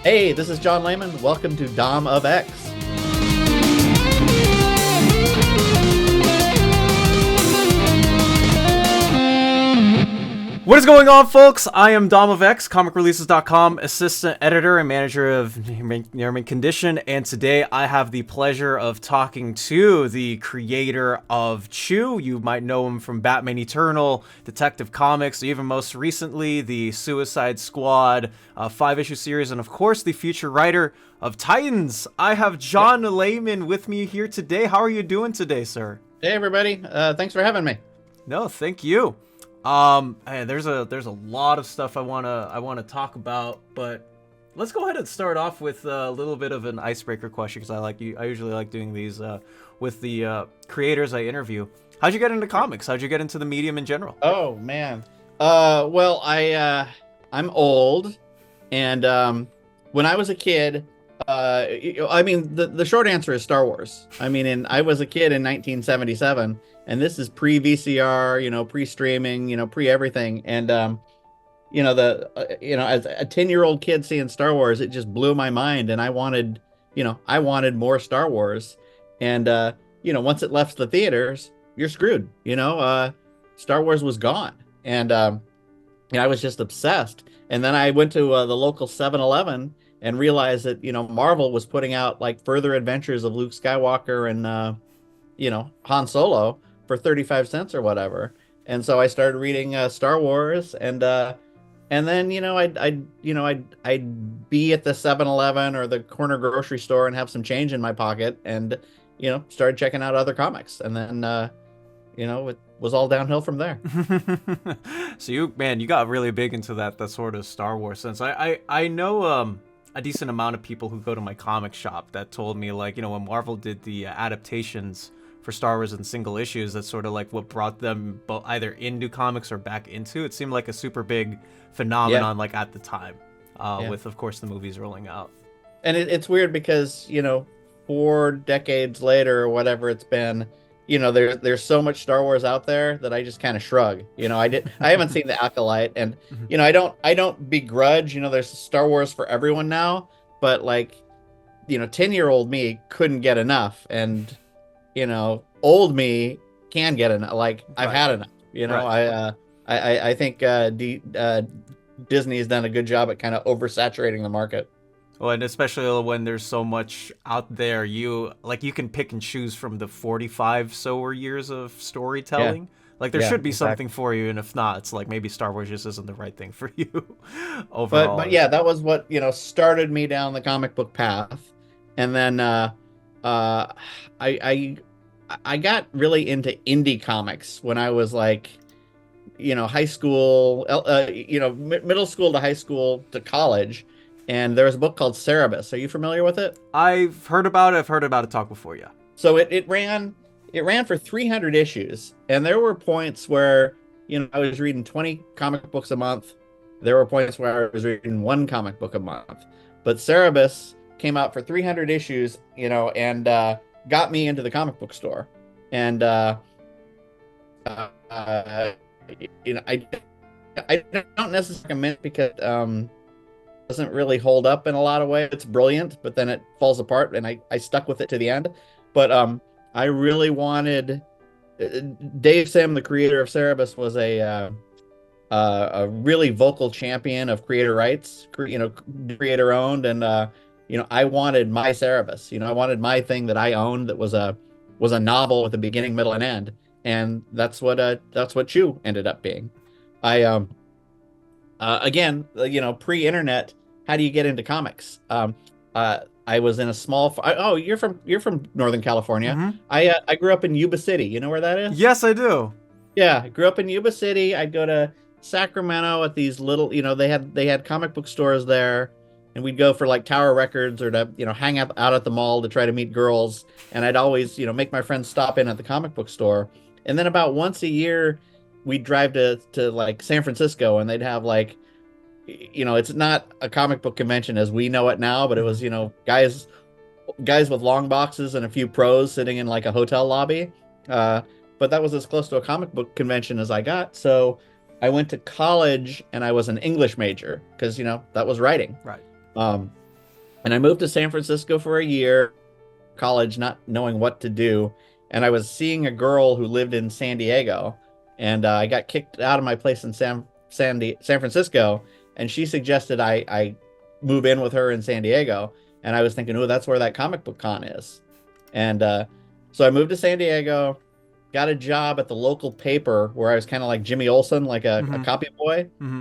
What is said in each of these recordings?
Hey, this is John Layman. Welcome to Dom of X. What is going on, folks? I am Dom of X, comicreleases.com, assistant editor and manager of Layman Condition, and today I have the pleasure of talking to the creator of Chew. You might know him from Batman Eternal, Detective Comics, even most recently the Suicide Squad 5-issue series, and of course the future writer of Titans. I have John Layman with me here today. How are you doing today, sir? Hey, everybody. Thanks for having me. No, thank you. Hey, there's a lot of stuff I wanna talk about, but let's go ahead and start off with a little bit of an icebreaker question because I usually like doing these with the creators I interview. How'd you get into comics? How'd you get into the medium in general? Oh man. Well, I'm old, and when I was a kid, the short answer is Star Wars. I was a kid in 1977. And this is pre-VCR, pre-streaming, pre-everything. And, as a 10-year-old kid seeing Star Wars, it just blew my mind. And I wanted more Star Wars. And, once it left the theaters, you're screwed. Star Wars was gone. And I was just obsessed. And then I went to the local 7-Eleven and realized that, Marvel was putting out like further adventures of Luke Skywalker and, Han Solo for 35 cents or whatever. And so I started reading Star Wars, and then I'd be at the 7-Eleven or the corner grocery store and have some change in my pocket, and started checking out other comics, and then it was all downhill from there. So you got really big into that sort of Star Wars sense. I know a decent amount of people who go to my comic shop that told me, like, when Marvel did the adaptations for Star Wars in single issues, that's sort of like what brought them either into comics or back into. It seemed like a super big phenomenon, like at the time, with of course the movies rolling out. And it's weird because 4 decades later or whatever it's been, there's so much Star Wars out there that I just kind of shrug. I haven't seen the Acolyte, and I don't begrudge. There's Star Wars for everyone now, but 10-year-old me couldn't get enough, and old me can get enough. I've had enough. Right. I think Disney has done a good job at kind of oversaturating the market. Well, and especially when there's so much out there, you can pick and choose from the 45 so years of storytelling. Yeah. There should be something for you, and if not, it's like maybe Star Wars just isn't the right thing for you overall. But yeah, that was what started me down the comic book path, and then I got really into indie comics when I was high school, middle school to high school to college, and there was a book called Cerebus. Are you familiar with it? I've heard about it. I've heard about it talk before, yeah. So it ran for 300 issues, and there were points where I was reading 20 comic books a month. There were points where I was reading 1 comic book a month. But Cerebus came out for 300 issues, and got me into the comic book store. And I don't necessarily recommend it because it doesn't really hold up in a lot of ways. It's brilliant, but then it falls apart, and I stuck with it to the end. But I really wanted Dave Sim, the creator of Cerebus, was a really vocal champion of creator rights, creator owned, and I wanted my Cerebus. I wanted my thing that I owned that was a novel with a beginning, middle, and end, and that's what Chew ended up being. Again, pre-internet, how do you get into comics? I was in a small. Oh, you're from Northern California. Mm-hmm. I grew up in Yuba City. You know where that is? Yes, I do. Yeah, I grew up in Yuba City. I'd go to Sacramento at these little. They had comic book stores there. And we'd go for Tower Records or to, hang out at the mall to try to meet girls. And I'd always, make my friends stop in at the comic book store. And then about once a year, we'd drive to San Francisco, and they'd have it's not a comic book convention as we know it now, but it was, guys with long boxes and a few pros sitting in a hotel lobby. But that was as close to a comic book convention as I got. So I went to college and I was an English major because, that was writing. Right. And I moved to San Francisco for a year, college, not knowing what to do. And I was seeing a girl who lived in San Diego, and I got kicked out of my place in San Francisco, and she suggested I move in with her in San Diego. And I was thinking, oh, that's where that comic book con is. And so I moved to San Diego, got a job at the local paper where I was kind of like Jimmy Olsen, like a Mm-hmm. copy boy, Mm-hmm.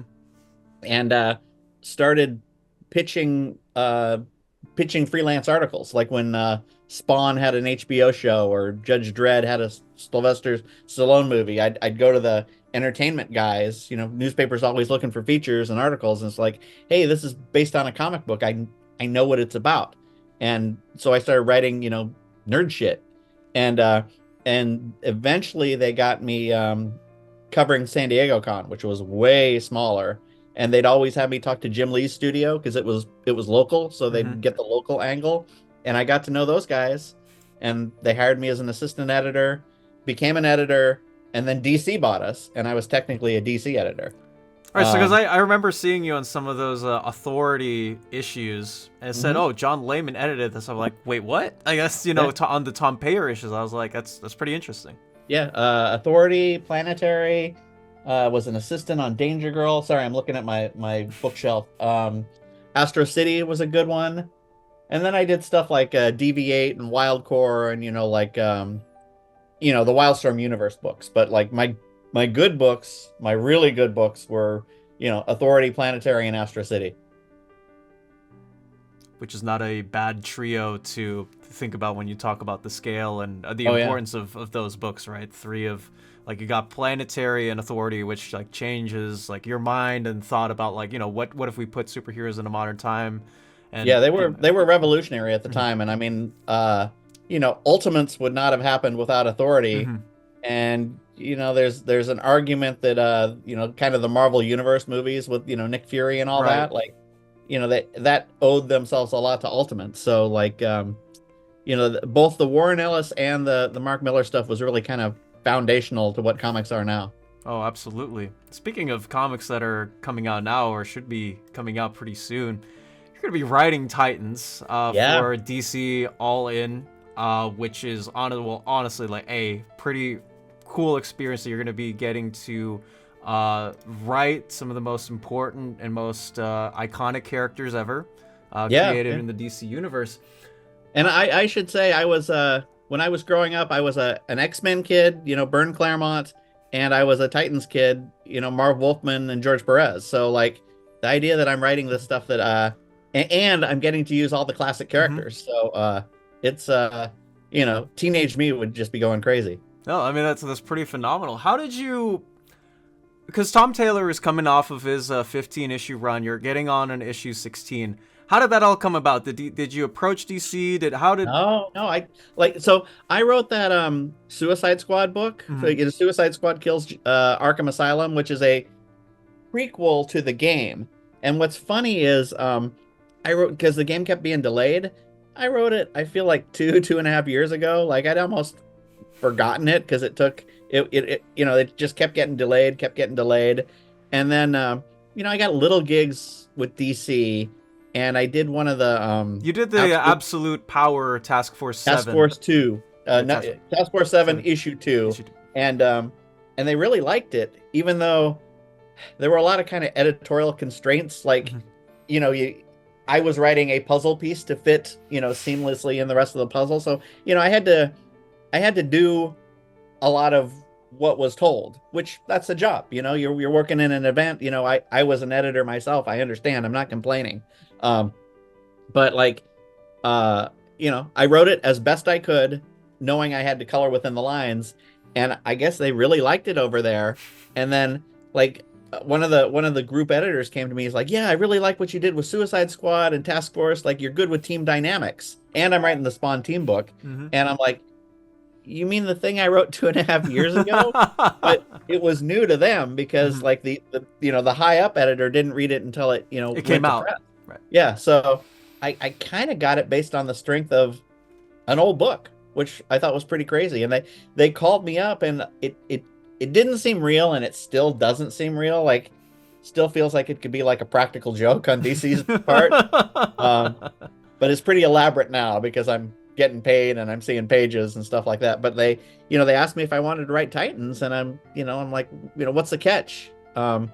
and started pitching pitching freelance articles, like when Spawn had an HBO show or Judge Dredd had a Sylvester Stallone movie. I'd go to the entertainment guys. Newspapers always looking for features and articles, and it's like, hey, this is based on a comic book. I know what it's about, and so I started writing, nerd shit, and eventually they got me covering San Diego Con, which was way smaller, and they'd always have me talk to Jim Lee's studio because it was local, so Mm-hmm. they'd get the local angle, and I got to know those guys, and they hired me as an assistant editor, became an editor, and then DC bought us, and I was technically a DC editor. All right, so because Um, I remember seeing you on some of those Authority issues, and it said, mhm. "Oh, John Layman edited this." I'm like, "Wait, what?" I guess Yeah, on the Tom Payer issues, I was like, "That's pretty interesting." yeah. Authority, Planetary, was an assistant on Danger Girl. Sorry, I'm looking at my bookshelf. Astro City was a good one. And then I did stuff like Deviate and Wildcore and the Wildstorm Universe books. But like my good books, my really good books were, Authority, Planetary, and Astro City. Which is not a bad trio to think about when you talk about the scale and the Oh yeah. importance of those books, right? Three of, like, you got Planetary and Authority, which like changes like your mind and thought about, like, what if we put superheroes in a modern time, Yeah, and they were revolutionary at the Mhm. time. And I mean, Ultimates would not have happened without Authority. Mhm. And there's an argument that kind of the Marvel Universe movies with Nick Fury and all Right. that, like, that owed themselves a lot to Ultimate. So like both the Warren Ellis and the Mark Miller stuff was really kind of foundational to what comics are now. Oh, absolutely. Speaking of comics that are coming out now or should be coming out pretty soon, you're going to be writing Titans Yeah. for DC All In, which is honestly like a pretty cool experience that you're going to be getting to write some of the most important and most iconic characters ever Yeah, created yeah. in the DC universe. And I should say I was when I was growing up, I was an X-Men kid, Byrne Claremont, and I was a Titans kid, Marv Wolfman and George Perez. So like the idea that I'm writing this stuff that and I'm getting to use all the classic Mm-hmm. characters. So it's teenage me would just be going crazy. No, I mean that's pretty phenomenal. How did you? Because Tom Taylor is coming off of his 15 issue run. You're getting on an issue 16. How did that all come about? Did you approach DC? How did? No, no, I wrote that Suicide Squad book. So Mhm. Suicide Squad Kills Arkham Asylum, which is a prequel to the game. And what's funny is I wrote because the game kept being delayed. I wrote it, I feel like 2.5 years ago. Like I'd almost forgotten it because it just kept getting delayed, and then I got little gigs with DC, and I did one of the You did the absolute Absolute Power Task Force Task 7. Force 2, Yeah, no, Task Force 7 7 issue 2, issue. and they really liked it, even though there were a lot of kind of editorial constraints, like Mhm. you I was writing a puzzle piece to fit seamlessly in the rest of the puzzle, so I had to do a lot of what was told, which that's the job. You're working in an event. I was an editor myself. I understand. I'm not complaining. Um, but like, I wrote it as best I could, knowing I had to color within the lines, and I guess they really liked it over there. And then like one of the group editors came to me. He's like, "Yeah, I really like what you did with Suicide Squad and Task Force. Like, you're good with team dynamics." And I'm writing the Spawn team book, Mhm. and I'm like, you mean the thing I wrote 2.5 years ago? But it was new to them because Mhm. like the high up editor didn't read it until it It came went to out. press. Right. Yeah, so I kind of got it based on the strength of an old book, which I thought was pretty crazy. And they called me up, and it didn't seem real, and it still doesn't seem real. Like, still feels like it could be like a practical joke on DC's part. Um, but it's pretty elaborate now because I'm getting paid and I'm seeing pages and stuff like that. But they asked me if I wanted to write Titans, and I'm like, what's the catch? A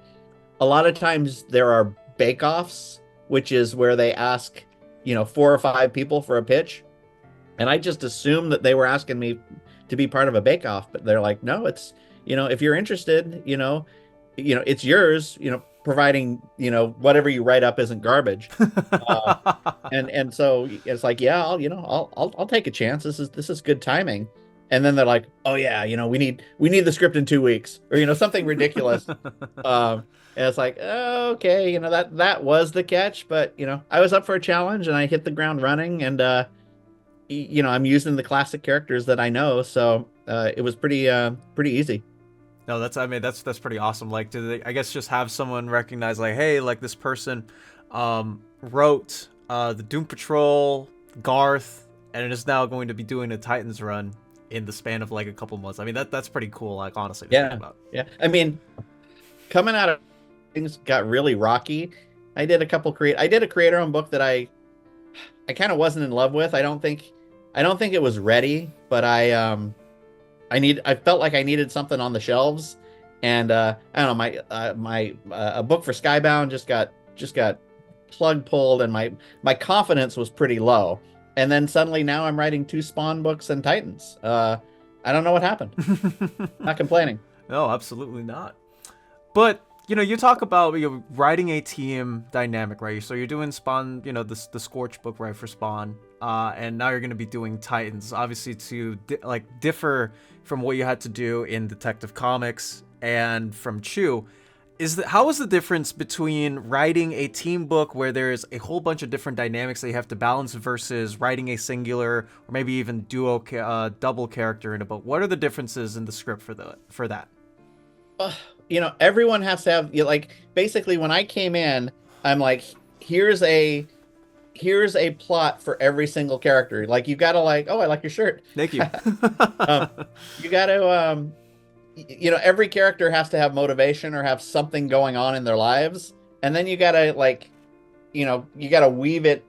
lot of times there are bake-offs, which is where they ask, 4 or 5 people for a pitch. And I just assumed that they were asking me to be part of a bake-off, but they're like, no, it's, if you're interested, it's yours, providing, whatever you write up isn't garbage. Uh, and so it's like, yeah, I'll take a chance. This is good timing. And then they're like, oh yeah, we need the script in 2 weeks, or something ridiculous. And it's like, oh, okay, that was the catch, but I was up for a challenge and I hit the ground running, and I'm using the classic characters that I know, so it was pretty easy. No, that's pretty awesome. Like, do they, I guess, just have someone recognize, like, hey, like, this person wrote the Doom Patrol, Garth, and it is now going to be doing a Titans run in the span of like a couple months. I mean, that's pretty cool, like, honestly, to think Yeah, about. yeah. I mean, coming out of things got really rocky. I did a creator-owned book that I kind of wasn't in love with. I don't think it was ready, but I felt like I needed something on the shelves, and I don't know, my a book for Skybound just got plug pulled, and my confidence was pretty low. And then suddenly now I'm writing 2 Spawn books and Titans. I don't know what happened. Not complaining. No, absolutely not. But you talk about writing a team dynamic, right? So you're doing Spawn, the Scorch book, right, for Spawn, and now you're going to be doing Titans, obviously to differ from what you had to do in Detective Comics and from Chew. How is the difference between writing a team book where there's a whole bunch of different dynamics that you have to balance versus writing a singular or maybe even double character in a book? What are the differences in the script for that? Everyone has to have, basically when I came in, I'm like, here's a plot for every single character. Like, you gotta, like, oh, I like your shirt. Thank you. You gotta, every character has to have motivation or have something going on in their lives. And then you gotta, weave it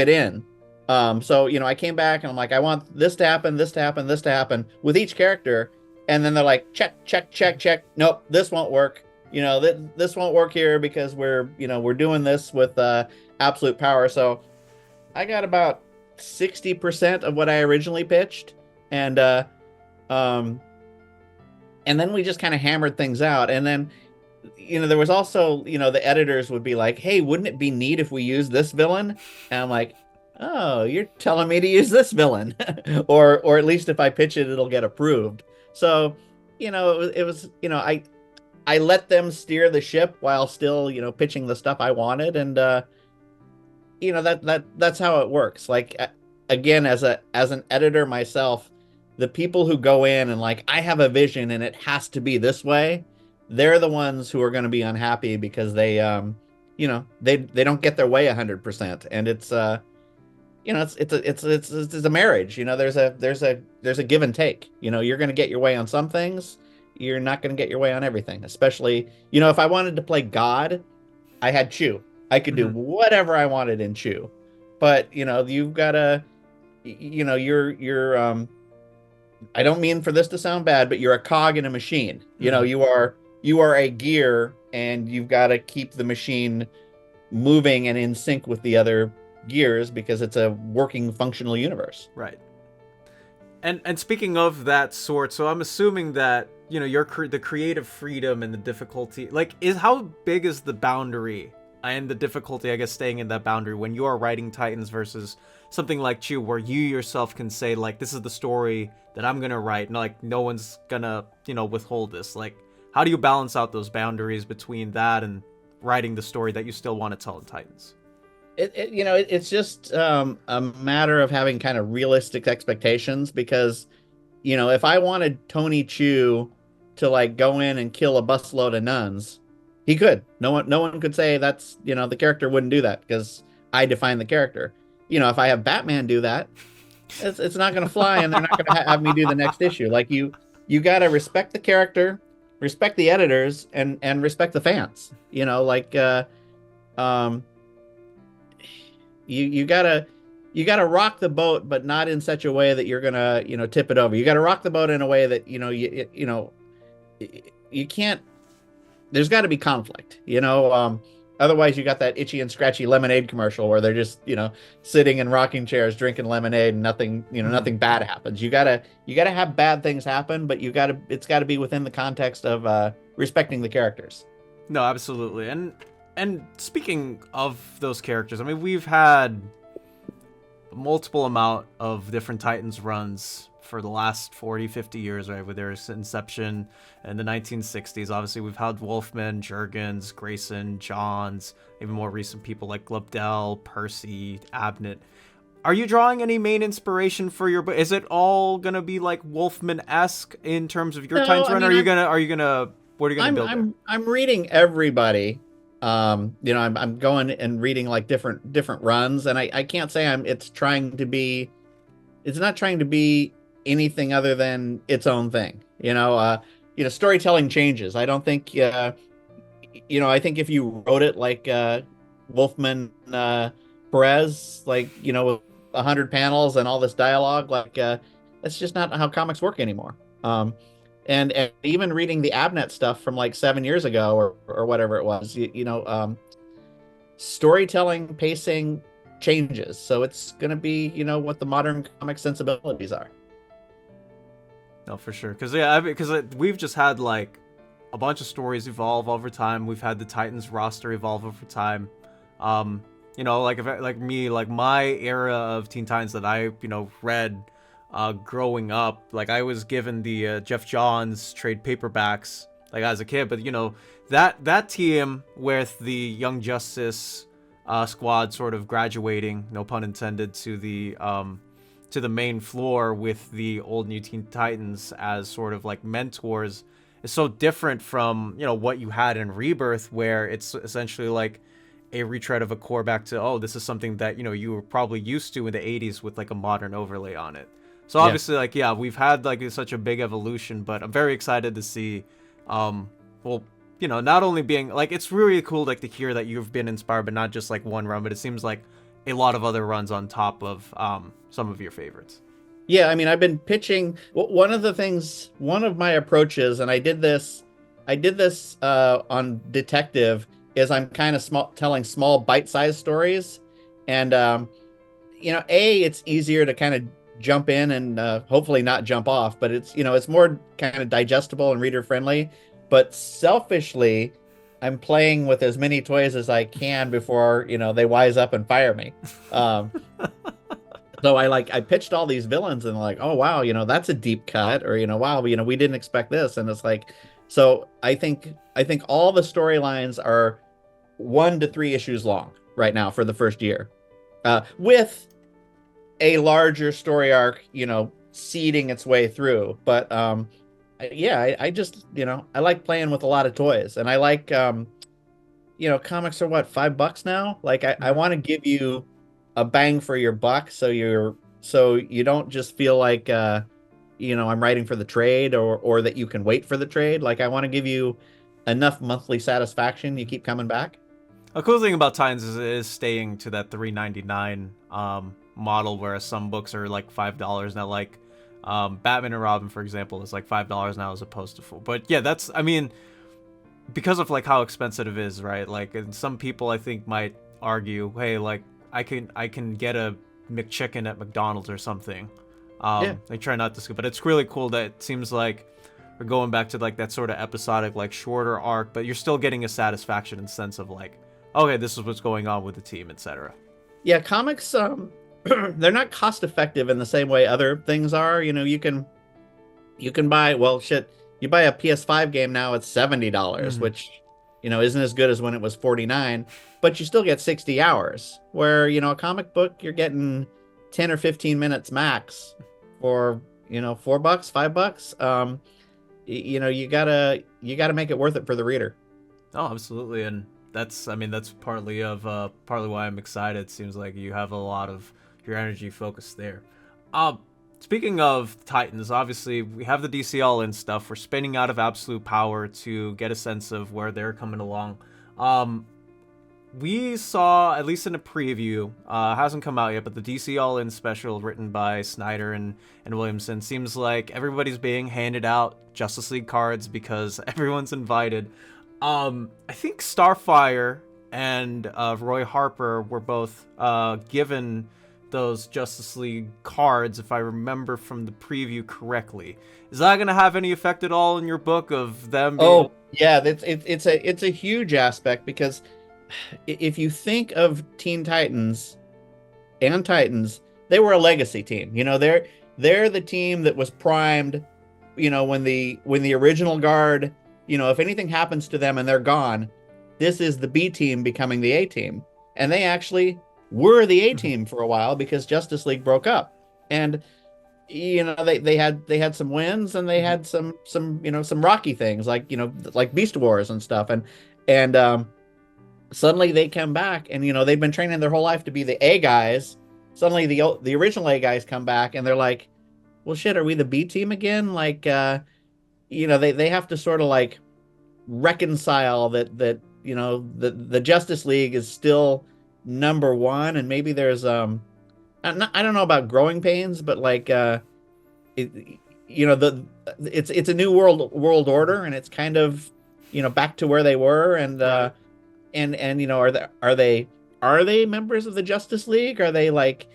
in. So, I came back and I'm like, I want this to happen, this to happen, this to happen with each character. And then they're like, check, check, check, check. Nope, this won't work. This won't work here because we're doing this with absolute power. So I got about 60% of what I originally pitched, and then we just kind of hammered things out. And then there was also the editors would be like, hey, wouldn't it be neat if we use this villain? And I'm like, oh, you're telling me to use this villain, or at least if I pitch it, it'll get approved. So, it was, I let them steer the ship while still, pitching the stuff I wanted. And, that's how it works. Like, again, as an editor myself, the people who go in and like, I have a vision and it has to be this way, they're the ones who are going to be unhappy because they don't get their way 100%. And it's, it's a marriage. There's a give and take. You're going to get your way on some things. You're not going to get your way on everything. Especially, if I wanted to play God, I had Chew. I could do whatever I wanted in Chew. But you've got to, you're I don't mean for this to sound bad, but you're a cog in a machine. You are a gear, and you've got to keep the machine moving and in sync with the other gears because it's a working, functional universe. Right. And speaking of that sort, so I'm assuming that the creative freedom and the difficulty, like, how big is the boundary and the difficulty, I guess, staying in that boundary when you are writing Titans versus something like Chew, where you yourself can say, like, this is the story that I'm gonna write, and like no one's gonna withhold this. Like, how do you balance out those boundaries between that and writing the story that you still want to tell in Titans? It's just a matter of having kind of realistic expectations, because if I wanted Tony Chu to like go in and kill a busload of nuns, he could. No one could say that's, the character wouldn't do that because I define the character. If I have Batman do that, it's not going to fly, and they're not going to have me do the next issue. Like, you got to respect the character, respect the editors, and respect the fans. You gotta rock the boat, but not in such a way that you're gonna, tip it over. You gotta rock the boat in a way that, you can't. There's got to be conflict, otherwise you got that itchy and scratchy lemonade commercial where they're just, sitting in rocking chairs drinking lemonade and nothing, nothing bad happens. You gotta have bad things happen, but it's gotta be within the context of respecting the characters. No, absolutely. And speaking of those characters, I mean, we've had multiple amount of different Titans runs for the last 40, 50 years, right? With their inception in the 1960s. Obviously, we've had Wolfman, Jurgens, Grayson, Johns, even more recent people like Globdell, Percy, Abnett. Are you drawing any main inspiration for your book? Is it all gonna be like Wolfman-esque in terms of your No, Titans I run? mean, Or are you gonna what are you gonna I'm build there? I'm I'm reading everybody. I'm going and reading like different runs, and I can't say it's not trying to be anything other than its own thing. Storytelling changes. I don't think I think if you wrote it like Wolfman Perez, like, with 100 panels and all this dialogue, like that's just not how comics work anymore. And even reading the Abnett stuff from like 7 years ago or whatever it was, storytelling pacing changes. So it's gonna be, what the modern comic sensibilities are. No, for sure. Because we've just had like a bunch of stories evolve over time. We've had the Titans roster evolve over time. Like like me, like my era of Teen Titans that I read growing up, like I was given the Jeff Johns trade paperbacks like as a kid, but that team with the Young Justice squad sort of graduating, no pun intended, to the main floor with the old New Teen Titans as sort of like mentors is so different from what you had in Rebirth, where it's essentially like a retread of a core back to, oh, this is something that you were probably used to in the 80s with like a modern overlay on it. So Yeah. obviously, like, yeah, we've had like such a big evolution, but I'm very excited to see well, not only being like, it's really cool like to hear that you've been inspired, but not just like one run, but it seems like a lot of other runs on top of some of your favorites. Yeah, I mean, I've been pitching one of my approaches, and I did this on Detective, is I'm kind of telling small bite-sized stories, and it's easier to kind of jump in and hopefully not jump off, but it's more kind of digestible and reader friendly. But selfishly, I'm playing with as many toys as I can before they wise up and fire me. Um, so I pitched all these villains and like, oh wow, that's a deep cut, or wow, we didn't expect this, and it's like, so I think all the storylines are 1 to 3 issues long right now for the first year, with a larger story arc, seeding its way through. But yeah, I just I like playing with a lot of toys, and I like comics are what, $5 now. Like I want to give you a bang for your buck, so you don't just feel like I'm writing for the trade, or that you can wait for the trade. Like I want to give you enough monthly satisfaction you keep coming back. A cool thing about Titans is staying to that $3.99 model, whereas some books are like $5 now. Like Batman and Robin, for example, is like $5 now as opposed to full. But yeah, that's, I mean, because of like how expensive it is, right? Like, and some people I think might argue, hey, like I can get a McChicken at McDonald's or something. Yeah. They try not to, but it's really cool that it seems like we're going back to like that sort of episodic, like shorter arc, but you're still getting a satisfaction in the sense of like, okay, this is what's going on with the team, etc. Yeah, comics, they're not cost effective in the same way other things are. You can buy, well, shit, you buy a PS5 game now, it's $70, which isn't as good as when it was 49, but you still get 60 hours. Where a comic book, you're getting 10 or 15 minutes max for $4, $5. You gotta make it worth it for the reader. Oh, absolutely, and that's, I mean, that's partly why I'm excited. It seems like you have a lot of your energy focused there. Speaking of Titans, obviously we have the DCL and stuff. We're spinning out of Absolute Power to get a sense of where they're coming along. we saw, at least in a preview, hasn't come out yet, but the DC All-In special written by Snyder and Williamson seems like everybody's being handed out Justice League cards because everyone's invited. I think Starfire and Roy Harper were both given those Justice League cards, if I remember from the preview correctly. Is that going to have any effect at all in your book of them being... Oh, yeah, it's a huge aspect because if you think of Teen Titans and Titans, they were a legacy team. You know, they're the team that was primed, you know, when the original guard, you know, if anything happens to them and they're gone, this is the B team becoming the A team. And they actually were the A team for a while because Justice League broke up. And you know, they had some wins and they had some you know, some rocky things like, you know, like Beast Wars and stuff. And suddenly they come back and, you know, they've been training their whole life to be the A guys. Suddenly the original A guys come back and they're like, well, shit, are we the B team again? Like, you know, they have to sort of like reconcile that, you know, the Justice League is still number one. And maybe there's, I don't know about growing pains, but like, you know, it's a new world order and it's kind of, you know, back to where they were. And, Right. And you know, are they members of the Justice League? Are they like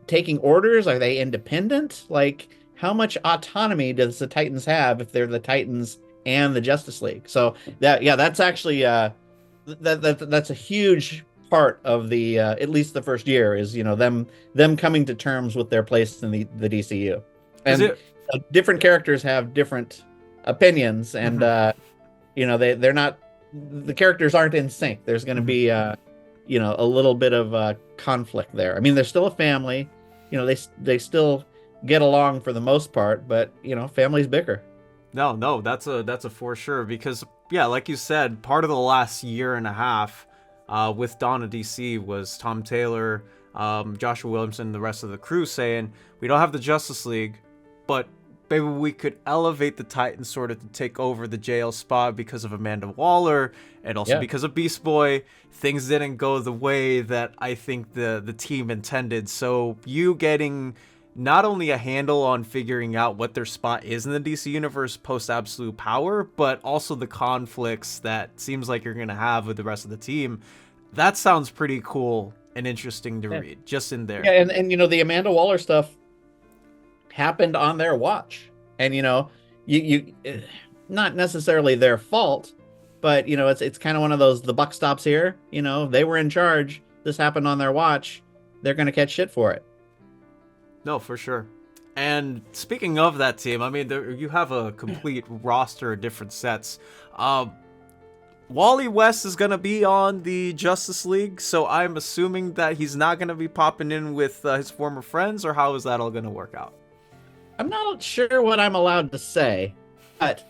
taking orders? Are they independent? Like, how much autonomy does the Titans have if they're the Titans and the Justice League? So that's actually that's a huge part of the at least the first year is, you know, them coming to terms with their place in the DCU. And different characters have different opinions, and you know, they're not, the characters aren't in sync. There's going to be you know, a little bit of conflict there. I mean, they're still a family. You know, they still get along for the most part, but you know, families bicker. No, that's a for sure, because yeah, like you said, part of the last year and a half with Donna DC was Tom Taylor, Joshua Williamson, the rest of the crew saying we don't have the Justice League, but maybe we could elevate the Titans sort of to take over the JL spot because of Amanda Waller and also because of Beast Boy. Things didn't go the way that I think the team intended. So you getting not only a handle on figuring out what their spot is in the DC universe post Absolute Power, but also the conflicts that seems like you're going to have with the rest of the team. That sounds pretty cool and interesting to read just in there. Yeah, and you know, the Amanda Waller stuff happened on their watch, and you know, you not necessarily their fault, but you know, it's kind of one of those, the buck stops here. You know, they were in charge, this happened on their watch, they're going to catch shit for it. No, for sure. And speaking of that team, I mean, you have a complete roster of different sets. Wally West is going to be on the Justice League, so I'm assuming that he's not going to be popping in with his former friends, or how is that all going to work out? I'm not sure what I'm allowed to say, but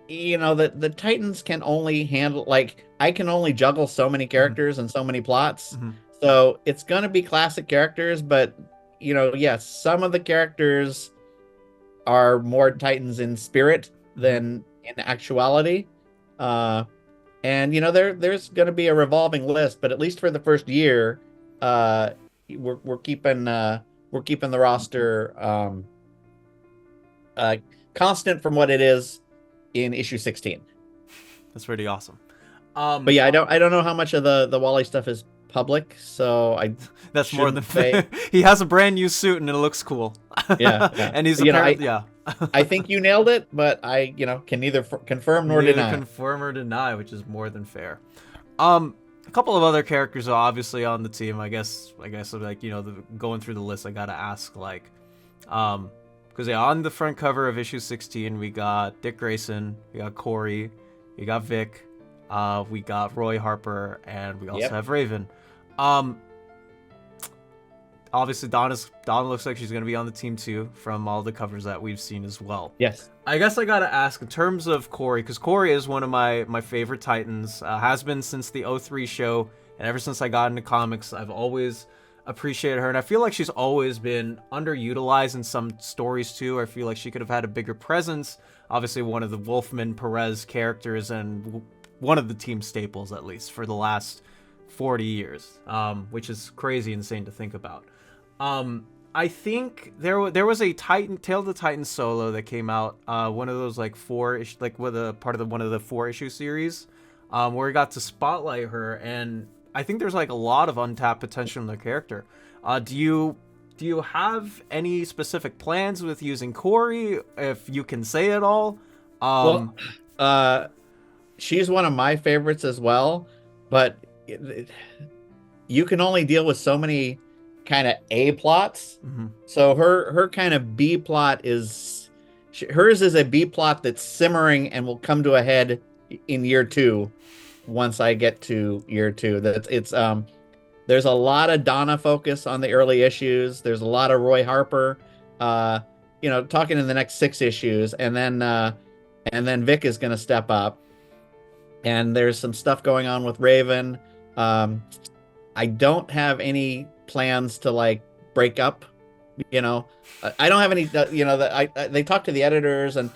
you know, the Titans can only handle, like, I can only juggle so many characters and so many plots. So it's going to be classic characters, but you know, yes, some of the characters are more Titans in spirit than in actuality. And you know, there's going to be a revolving list, but at least for the first year, we're keeping the roster constant from what it is in issue 16. That's pretty awesome. But yeah, I don't know how much of the Wally stuff is public, so that's more than fair. He has a brand new suit and it looks cool. Yeah. And he's I think you nailed it, but I, you know, can neither confirm nor deny. Confirm or deny, which is more than fair. A couple of other characters are obviously on the team. I guess like, you know, going through the list, I gotta ask, like, because on the front cover of issue 16, we got Dick Grayson, we got Corey, we got Vic, we got Roy Harper, and we also have Raven. Obviously, Donna looks like she's going to be on the team too, from all the covers that we've seen as well. Yes. I guess I got to ask, in terms of Corey, because Corey is one of my favorite Titans, has been since the 03 show, and ever since I got into comics, I've always appreciated her, and I feel like she's always been underutilized in some stories too. I feel like she could have had a bigger presence. Obviously, one of the Wolfman Perez characters, and one of the team staples, at least, for the last 40 years, which is crazy insane to think about. I think there was a Titan Tale of the Titans solo that came out, one of those like with a part of one of the 4-issue series, where we got to spotlight her, and I think there's like a lot of untapped potential in the character. Do you have any specific plans with using Corey, if you can say it all? Well, she's one of my favorites as well, but you can only deal with so many kind of A plots. Mhm. So her kind of B plot hers is a B plot that's simmering and will come to a head in year 2 once I get to year 2. There's a lot of Donna focus on the early issues. There's a lot of Roy Harper, talking in the next 6 issues, and then Vic is going to step up. And there's some stuff going on with Raven. I don't have any plans to like break up. I don't have any. They talk to the editors, and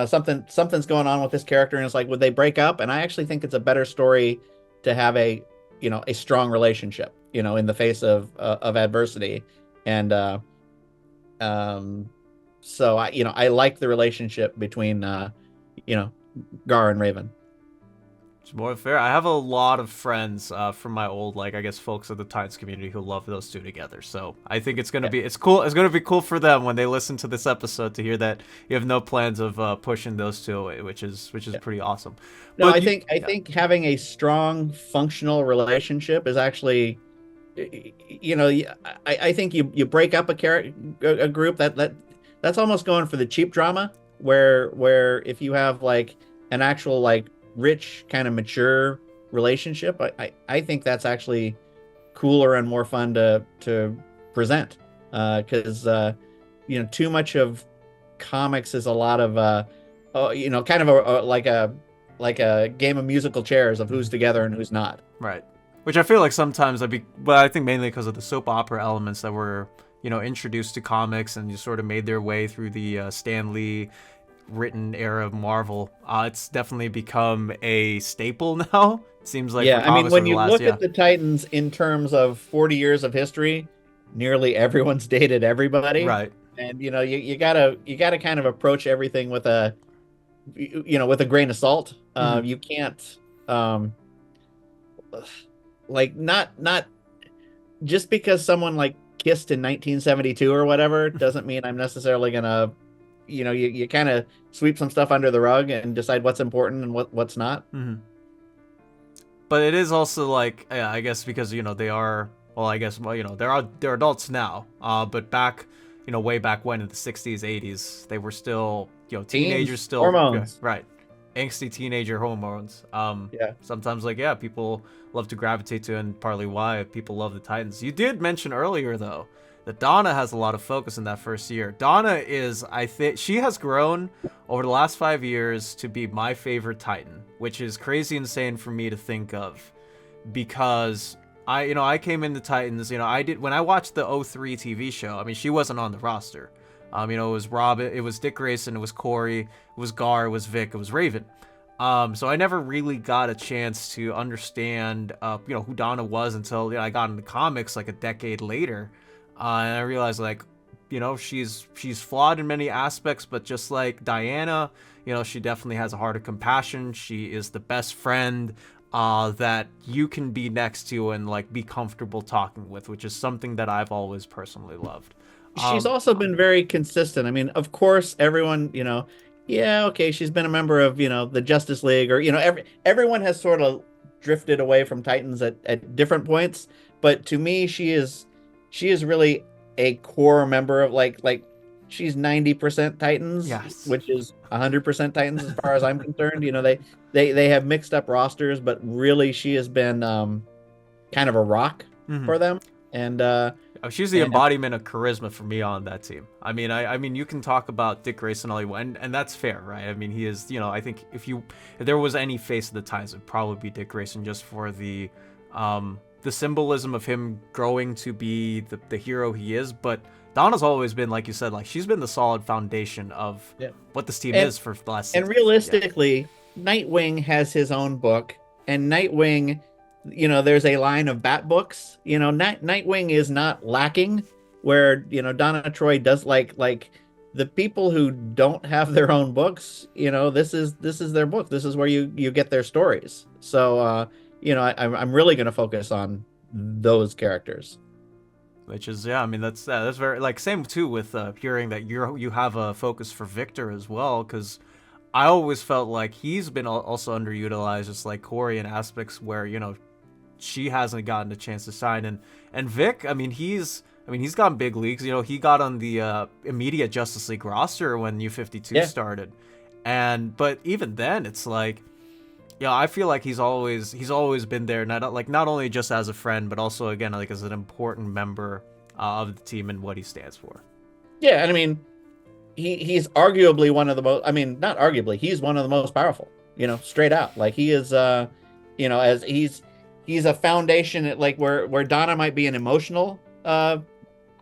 something's going on with this character, and it's like, would they break up? And I actually think it's a better story to have a strong relationship, in the face of adversity. And so I like the relationship between Gar and Raven. It's more fair. I have a lot of friends from my old, I guess, folks of the Titans community who love those two together. So I think it's gonna be cool. It's gonna be cool for them when they listen to this episode to hear that you have no plans of pushing those two away, which is pretty awesome. No, I think having a strong, functional relationship is actually, I think you break up a group that's almost going for the cheap drama, where if you have like an actual like rich kind of mature relationship, I think that's actually cooler and more fun to present, because too much of comics is a lot of kind of like a game of musical chairs of who's together and who's not. Right. Which I feel like sometimes but I think mainly because of the soap opera elements that were introduced to comics and just sort of made their way through the Stan Lee written era of Marvel. It's definitely become a staple now. It seems like. Yeah, I mean, when you look at the Titans in terms of 40 years of history, nearly everyone's dated everybody. Right. And you gotta kind of approach everything with a grain of salt. Mm-hmm. You can't not just because someone like kissed in 1972 or whatever doesn't mean I'm necessarily gonna you kind of sweep some stuff under the rug and decide what's important and what's not. Mm-hmm. But it is also I guess because they are they're adults now. But back way back when in the 60s, 80s, they were still teenagers, still hormones, right? Angsty teenager hormones. Sometimes people love to gravitate to, and partly why people love the Titans. You did mention earlier though that Donna has a lot of focus in that first year. Donna is, I think, she has grown over the last 5 years to be my favorite Titan, which is crazy insane for me to think of, because I came into Titans, I did, when I watched the 03 TV show, I mean, she wasn't on the roster. It was Robin, it was Dick Grayson, it was Corey, it was Gar, it was Vic, it was Raven. So I never really got a chance to understand, who Donna was until I got into comics like a decade later. And I realized she's flawed in many aspects, but just like Diana, she definitely has a heart of compassion. She is the best friend that you can be next to and be comfortable talking with, which is something that I've always personally loved. She's also been very consistent. I mean, of course, everyone, she's been a member of, the Justice League, or, everyone has sort of drifted away from Titans at different points. But to me, she is really a core member of she's 90% Titans, yes, which is 100% Titans as far as I'm concerned. They have mixed up rosters, but really she has been kind of a rock for them. And she's the embodiment of charisma for me on that team. I mean, you can talk about Dick Grayson all you want, and that's fair, right? I mean, he is, I think if there was any face of the Titans, it would probably be Dick Grayson, just for the symbolism of him growing to be the hero he is. But Donna's always been, like you said, she's been the solid foundation of what this team is for the last 6 And realistically, Nightwing has his own book, and Nightwing there's a line of Bat books. Nightwing is not lacking. Where Donna Troy does like the people who don't have their own books. This is their book. This is where you get their stories. So I'm really going to focus on those characters. Which is, yeah, I mean, that's very, like, same too with hearing that you have a focus for Victor as well, because I always felt like he's been also underutilized, just like Corey, in aspects where she hasn't gotten a chance to shine, and Vic, he's gotten big leagues. He got on the immediate Justice League roster when New 52 started, but even then, it's like, yeah, I feel like he's always been there, not only just as a friend, but also, again, like, as an important member of the team and what he stands for. Yeah, and I mean, he's arguably one of the most. I mean, not arguably, he's one of the most powerful. Straight out, like he is. As he's a foundation, like where Donna might be an emotional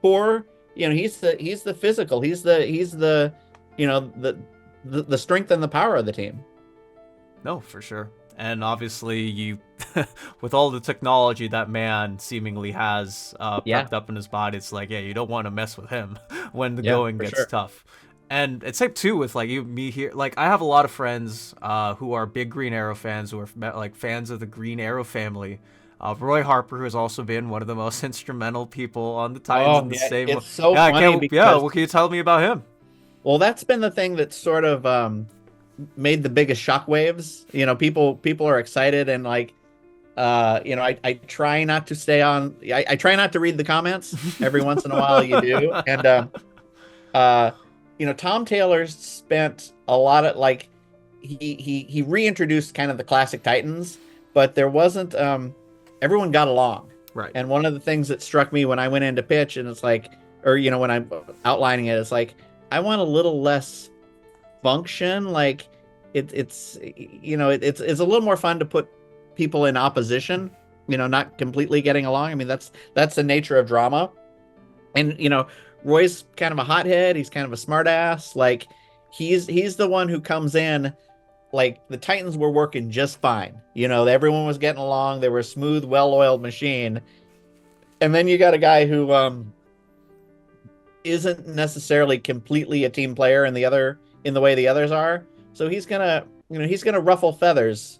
core. He's the physical. He's the the strength and the power of the team. No, for sure. And obviously, with all the technology that man seemingly has prepped up in his body, it's like, yeah, you don't want to mess with him when the going gets tough. And it's same too with like me here. Like, I have a lot of friends who are big Green Arrow fans, who are like fans of the Green Arrow family. Roy Harper, who has also been one of the most instrumental people on the Titans. It's so funny. What can you tell me about him? Well, that's been the thing that sort of made the biggest shockwaves. People are excited, and like, I try not to stay on. I try not to read the comments. Every once in a while, you do, and Tom Taylor spent a lot of like, he reintroduced kind of the classic Titans, but there wasn't. Everyone got along, right? And one of the things that struck me when I went into pitch, and it's like, or when I'm outlining it, it's like, I want a little less function. Like it's a little more fun to put people in opposition, not completely getting along. I mean, that's the nature of drama. And Roy's kind of a hothead. He's kind of a smartass. Like he's the one who comes in. Like the Titans were working just fine. Everyone was getting along. They were a smooth, well-oiled machine. And then you got a guy who isn't necessarily completely a team player in the way the others are. So he's gonna ruffle feathers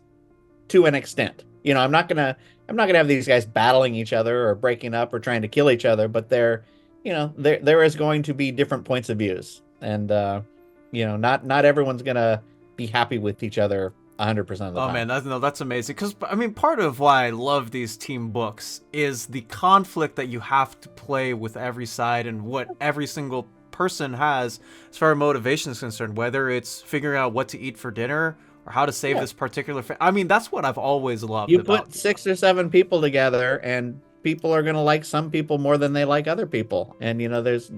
to an extent. I'm not gonna have these guys battling each other or breaking up or trying to kill each other, but there is going to be different points of views, and not everyone's gonna be happy with each other 100% of the time. Oh man, that's amazing. Because I mean, part of why I love these team books is the conflict that you have to play with every side and what every single person has as far as motivation is concerned, whether it's figuring out what to eat for dinner or how to save this particular I mean, that's what I've always loved. You put 6 or 7 people together, and people are going to like some people more than they like other people, and there's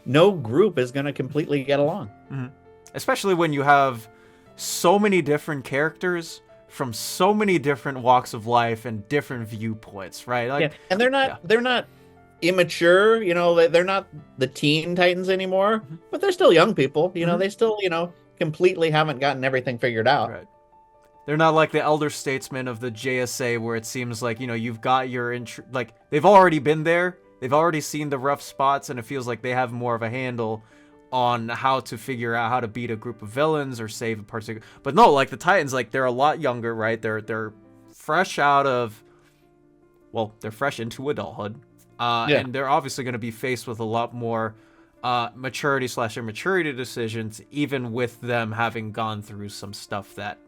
no group is going to completely get along. Mm-hmm. Especially when you have so many different characters from so many different walks of life and different viewpoints, right? Like, and they're not immature, they're not the teen Titans anymore, but they're still young people. They still completely haven't gotten everything figured out. Right. They're not like the elder statesmen of the JSA, where it seems like you've got your like they've already been there, they've already seen the rough spots, and it feels like they have more of a handle on how to figure out how to beat a group of villains or save a particular. But no, like the Titans, like they're a lot younger, right? They're fresh out of, well, they're fresh into adulthood, and they're obviously going to be faced with a lot more maturity/immaturity decisions, even with them having gone through some stuff that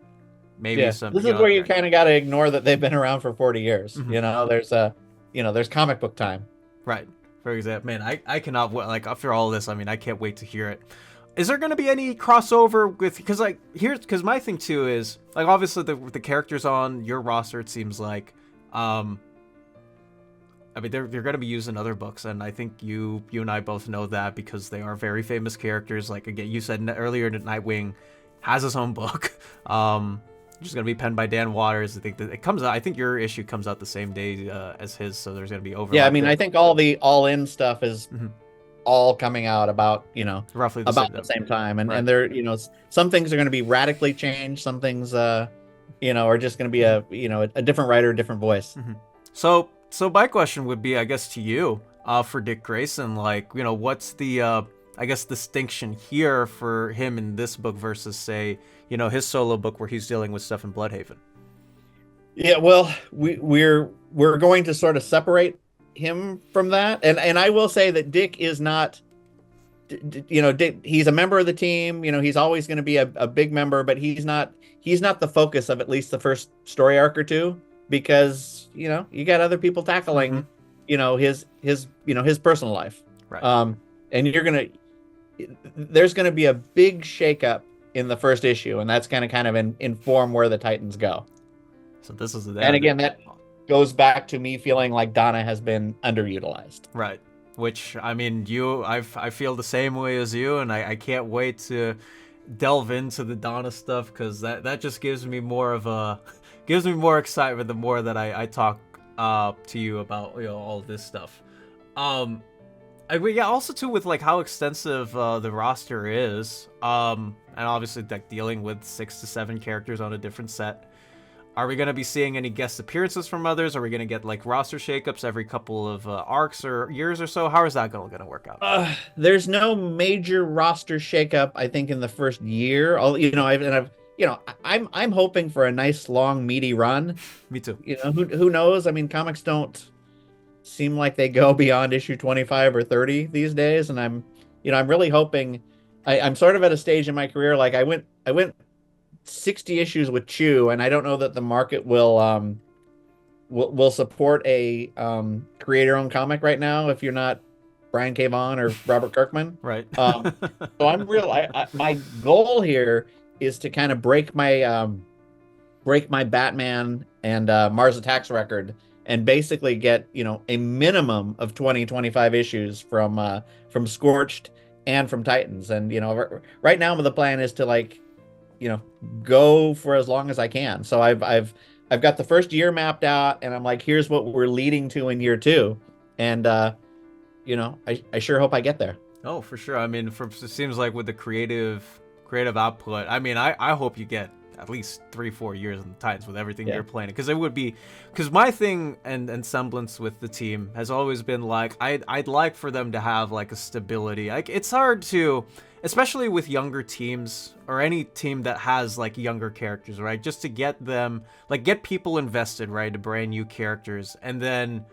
maybe some. This is where you kind of got to ignore that they've been around for 40 years. Mm-hmm. There's comic book time, right? For example, man, I cannot wait. Like, after all this, I mean, I can't wait to hear it. Is there going to be any crossover with? Because my thing too is, like, obviously the characters on your roster, it seems like, I mean, they're going to be used in other books, and I think you and I both know that because they are very famous characters. Like, again, you said earlier that Nightwing has his own book, which is going to be penned by Dan Waters. I think that it comes out. I think your issue comes out the same day as his, so there's going to be overlap. Yeah, I mean, I think all the all-in stuff is all coming out about roughly the same time, and they're some things are going to be radically changed. Some things are just going to be a different writer, a different voice. So my question would be, I guess, to you, for Dick Grayson, like, what's the, I guess, distinction here for him in this book versus, say, his solo book where he's dealing with stuff in Bloodhaven? Yeah, well, we're going to sort of separate him from that, and I will say that Dick is not, Dick, he's a member of the team. He's always going to be a big member, but he's not the focus of at least the first story arc or two, because you got other people tackling, his personal life, Right. and there's gonna be a big shakeup in the first issue, and that's gonna kind of inform where the Titans go. So this is And again, that goes back to me feeling like Donna has been underutilized. right. Which, I mean, I feel the same way as you, and I can't wait to delve into the Donna stuff, because that just gives me more excitement the more that I talk to you about all this stuff. Yeah, also too with like how extensive the roster is, and obviously like dealing with 6 to 7 characters on a different set. Are we going to be seeing any guest appearances from others? Are we going to get like roster shakeups every couple of arcs or years or so? How is that going to work out? There's no major roster shakeup, I think, in the first year. I'm hoping for a nice long meaty run. Me too. Who knows? I mean, comics don't seem like they go beyond issue 25 or 30 these days, and I'm really hoping. I'm sort of at a stage in my career, like I went 60 issues with Chew, and I don't know that the market will support a creator-owned comic right now if you're not Brian K. Vaughan or Robert Kirkman. Right. So my goal here is to kind of break my Batman and Mars Attacks record, and basically get a minimum of 25 issues from Scorched and from Titans. And right now the plan is to go for as long as I can. So I've got the first year mapped out, and I'm like, here's what we're leading to in year 2, and I sure hope I get there. Oh, for sure. I mean, it seems like with the creative output, I mean, I hope you get at least 3-4 years in the Titans with everything you're planning, because my thing and semblance with the team has always been like, I'd like for them to have like a stability. Like, it's hard to, especially with younger teams or any team that has like younger characters, right? Just to get them, like, get people invested, right, to brand new characters, and then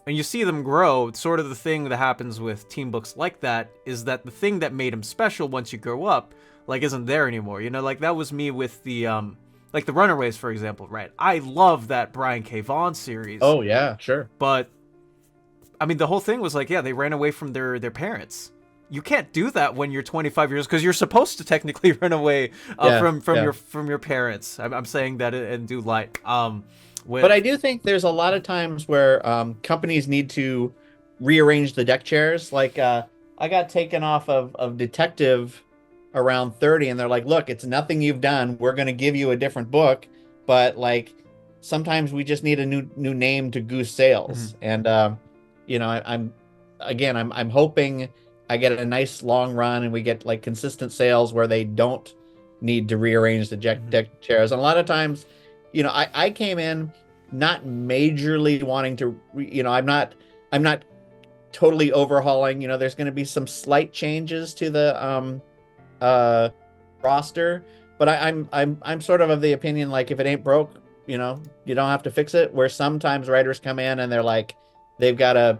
when you see them grow, sort of the thing that happens with team books like that is that the thing that made them special once you grow up, like, isn't there anymore. Like that was me with the like the Runaways, for example, right? I love that Brian K. Vaughan series. Oh yeah, sure. But I mean, the whole thing was like, yeah, they ran away from their parents. You can't do that when you're 25 years, because you're supposed to technically run away from your parents. I'm saying that in due light. But I do think there's a lot of times where companies need to rearrange the deck chairs. Like I got taken off of Detective around 30, and they're like, look, it's nothing you've done. We're going to give you a different book, but like sometimes we just need a new name to goose sales. Mm-hmm. And I'm hoping I get a nice long run and we get like consistent sales where they don't need to rearrange the deck chairs. And a lot of times, I came in not majorly wanting to, I'm not totally overhauling. There's going to be some slight changes to the roster, but I'm sort of the opinion, like, if it ain't broke, you don't have to fix it. Where sometimes writers come in and they're like, they've got to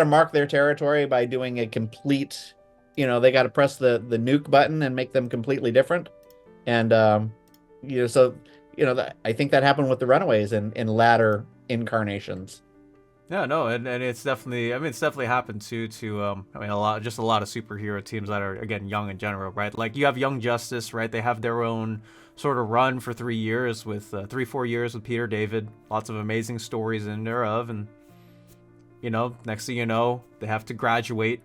mark their territory by doing a complete, they got to press the nuke button and make them completely different. And so I think that happened with the Runaways in latter incarnations. Yeah, no, and it's definitely happened to a lot of superhero teams that are, again, young in general, right? Like you have Young Justice, right? They have their own sort of run for 3 years with 3-4 years with Peter David, lots of amazing stories in thereof, and next thing you know, they have to graduate,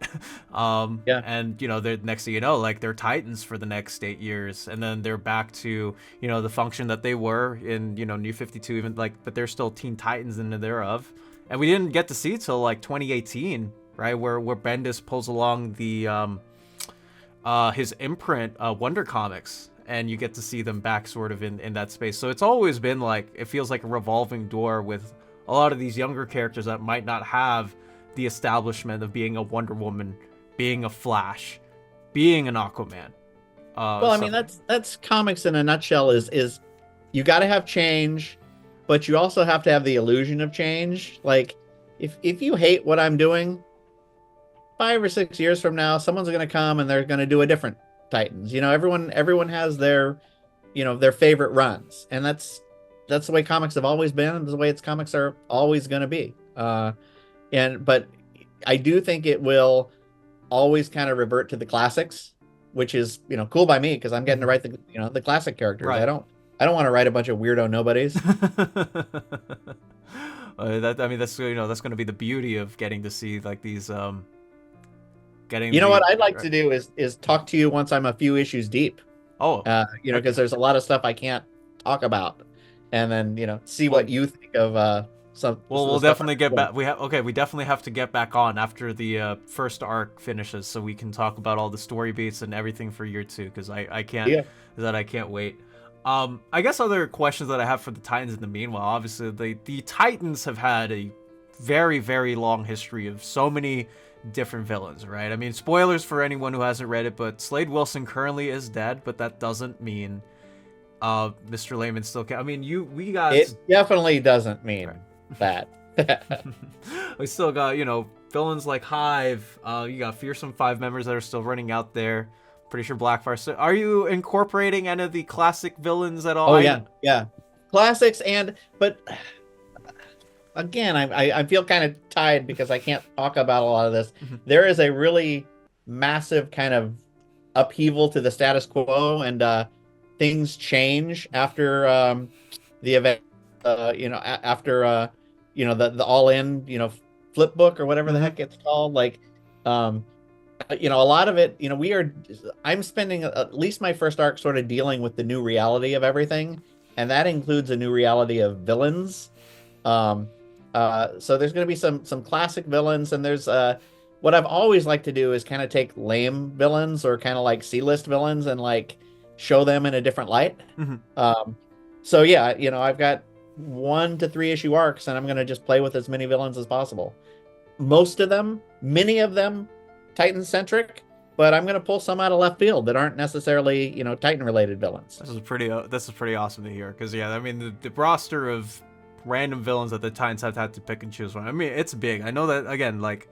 and they're next thing you know, like, they're Titans for the next 8 years, and then they're back to the function that they were in New 52, even like, but they're still Teen Titans in thereof. And we didn't get to see till like 2018, right, where Bendis pulls along the his imprint, Wonder Comics, and you get to see them back sort of in that space. So it's always been like, it feels like a revolving door with a lot of these younger characters that might not have the establishment of being a Wonder Woman, being a Flash, being an Aquaman. Well, I mean, that's comics in a nutshell. Is you got to have change, but you also have to have the illusion of change. Like, if you hate what I'm doing, 5 or 6 years from now, someone's going to come and they're going to do a different Titans. You know, everyone has their, you know, their favorite runs, and that's the way comics have always been, and the way comics are always going to be. But I do think it will always kind of revert to the classics, which is, you know, cool by me because I'm getting to write the classic characters. Right. I don't want to write a bunch of weirdo nobodies. That's going to be the beauty of getting to see like these what I'd like to do is talk to you once I'm a few issues deep. Because there's a lot of stuff I can't talk about, and then see what you think of some. Well, we'll definitely get back. We definitely have to get back on after the first arc finishes, so we can talk about all the story beats and everything for year 2. Because I can't I can't wait. I guess other questions that I have for the Titans in the meanwhile. Obviously, the Titans have had a very, very long history of so many different villains, right? I mean, spoilers for anyone who hasn't read it, but Slade Wilson currently is dead, but that doesn't mean Mr. Layman still can. I mean, it definitely doesn't mean that. We still got, villains like Hive. You got Fearsome 5 members that are still running out there. Pretty sure Blackfire. So are you incorporating any of the classic villains at all? Oh, yeah. Classics, but again, I feel kind of tied because I can't talk about a lot of this. There is a really massive kind of upheaval to the status quo, and things change after the event. After the all-in flip book or whatever the heck it's called. Like, a lot of it. I'm spending at least my first arc sort of dealing with the new reality of everything, and that includes a new reality of villains. So there's going to be some classic villains, and there's what I've always liked to do is kind of take lame villains or kind of like C-list villains and like show them in a different light. So yeah, I've got 1 to 3 issue arcs, and I'm going to just play with as many villains as possible. Many of them Titan centric, but I'm going to pull some out of left field that aren't necessarily Titan related villains. This is pretty awesome to hear, because I mean the roster of random villains that the Titans have had to pick and choose from. I mean, it's big. I know that, again, like,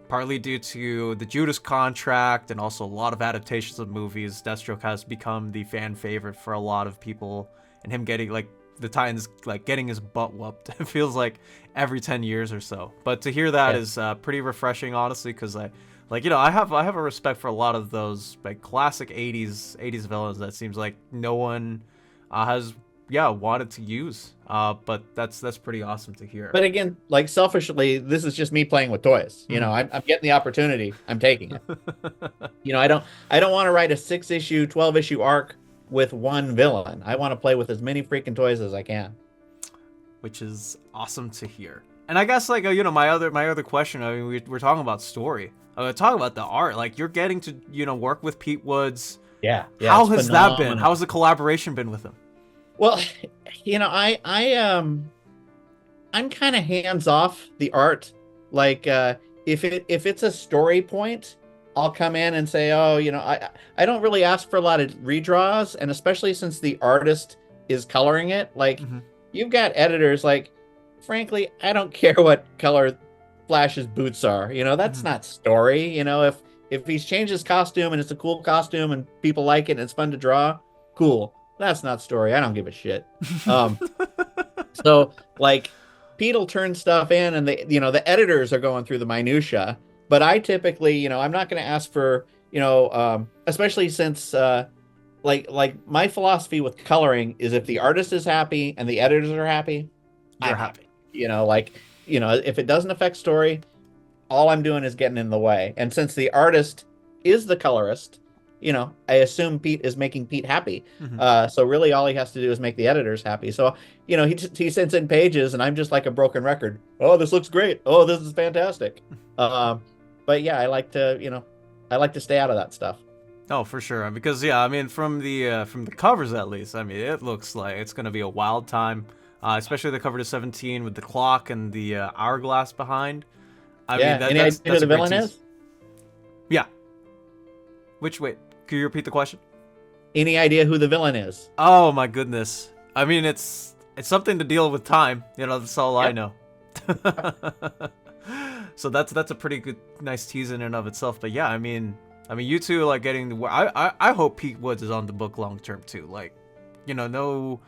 partly due to the Judas contract and also a lot of adaptations of movies, Deathstroke has become the fan favorite for a lot of people, and him getting, like, the Titans, like, getting his butt whooped, it feels like every 10 years or so. But to hear that is pretty refreshing, honestly, because I have a respect for a lot of those, like, classic 80s villains that seems like no one has wanted to use, but that's pretty awesome to hear. But again, like, selfishly, this is just me playing with toys. I'm getting the opportunity, I'm taking it. I don't want to write a 6-issue 12-issue arc with one villain. I want to play with as many freaking toys as I can, which is awesome to hear. And I guess, like, my other question, I mean, we're talking about story, talking about the art, like, you're getting to work with Pete Woods. How has that been? How's the collaboration been with him? Well, I'm kind of hands off the art. Like, if it's a story point, I'll come in and say, I don't really ask for a lot of redraws, and especially since the artist is coloring it. Like, you've got editors. Like, frankly, I don't care what color Flash's boots are. That's not story. If he's changed his costume and it's a cool costume and people like it and it's fun to draw, cool. That's not story. I don't give a shit. So, like, Pete will turn stuff in, and the editors are going through the minutia. But I typically, I'm not going to ask for, especially since, like my philosophy with coloring is if the artist is happy and the editors are happy, you're happy. If it doesn't affect story, all I'm doing is getting in the way. And since the artist is the colorist, I assume Pete is making Pete happy. So really all he has to do is make the editors happy. So, he sends in pages and I'm just like a broken record. Oh, this looks great. Oh, this is fantastic. But yeah, I like to stay out of that stuff. Oh, for sure. Because yeah, I mean, from the covers at least, I mean, it looks like it's gonna be a wild time. Especially the cover to 17 with the clock and the hourglass behind. I mean, Yeah. Any idea who that's a the great villain tease. is? Yeah. Which wait, can you repeat the question? Any idea who the villain is? Oh my goodness. I mean, it's something to deal with time. You know, that's all I Yep. know. So that's a pretty good, nice tease in and of itself. But yeah, I mean, you two like getting the. I hope Pete Woods is on the book long term too. Like, no.